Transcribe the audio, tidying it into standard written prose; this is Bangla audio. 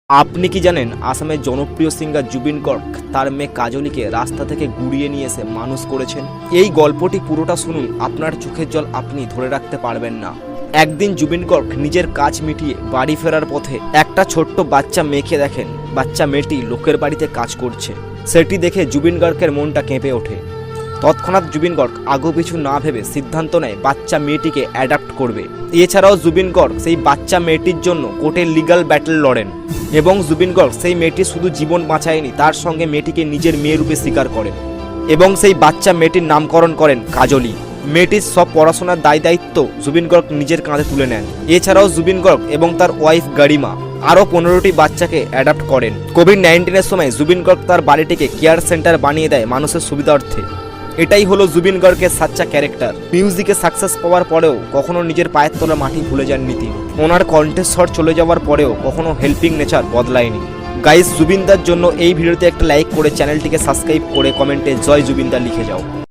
আপনি কি জানেন আসামের জনপ্রিয় সিঙ্গার জুবিন গর্গ তার মেয়ে কাজলিকে রাস্তা থেকে গুড়িয়ে নিয়ে এসে মানুষ করেছেন। এই গল্পটি পুরোটা শুনুন, আপনার চোখের জল আপনি ধরে রাখতে পারবেন না। একদিন জুবিন গর্গ নিজের কাজ মিটিয়ে বাড়ি ফেরার পথে একটা ছোট্ট বাচ্চা মেয়েকে দেখেন। বাচ্চা মেয়েটি লোকের বাড়িতে কাজ করছে। সেটি দেখে জুবিন গর্গের মনটা কেঁপে ওঠে। তৎক্ষণাৎ জুবিন গর্গ আগু পিছু না ভেবে সিদ্ধান্ত নেয় বাচ্চা মেয়েটিকে অ্যাডাপ্ট করবে। এছাড়াও জুবিন গর্গ সেই বাচ্চা মেয়েটির জন্য কোর্টে লিগ্যাল ব্যাটল লড়েন এবং জুবিন গর্গ সেই মেয়েটি শুধু জীবন বাঁচায়নি, তার সঙ্গে মেয়েটিকে নিজের মেয়ে রূপে স্বীকার করেন এবং সেই বাচ্চা মেয়েটির নামকরণ করেন কাজলি। মেয়েটির সব পড়াশোনার দায় দায়িত্ব জুবিন গর্গ নিজের কাঁধে তুলে নেন। এছাড়াও জুবিন গর্গ এবং তার ওয়াইফ গারিমা আরও 15টি বাচ্চাকে অ্যাডাপ্ট করেন। কোভিড-19-এর সময় জুবিন গর্গ তার বাড়িটিকে কেয়ার সেন্টার বানিয়ে দেয় মানুষের সুবিধার্থে। এটাই হলো জুবিন গর্গের সাচ্চা ক্যারেক্টার। মিউজিকে সাকসেস পাওয়ার পরেও কখনো নিজের পায়ের তলা মাটি ভুলে যাননি তিনি। ওনার কণ্ঠস্বর চলে যাওয়ার পরেও কখনো হেল্পিং নেচার বদলায়নি। গাইস, জুবিনদার জন্য এই ভিডিওতে একটা লাইক করে চ্যানেলটিকে সাবস্ক্রাইব করে কমেন্টে জয় জুবিনদা লিখে যাও।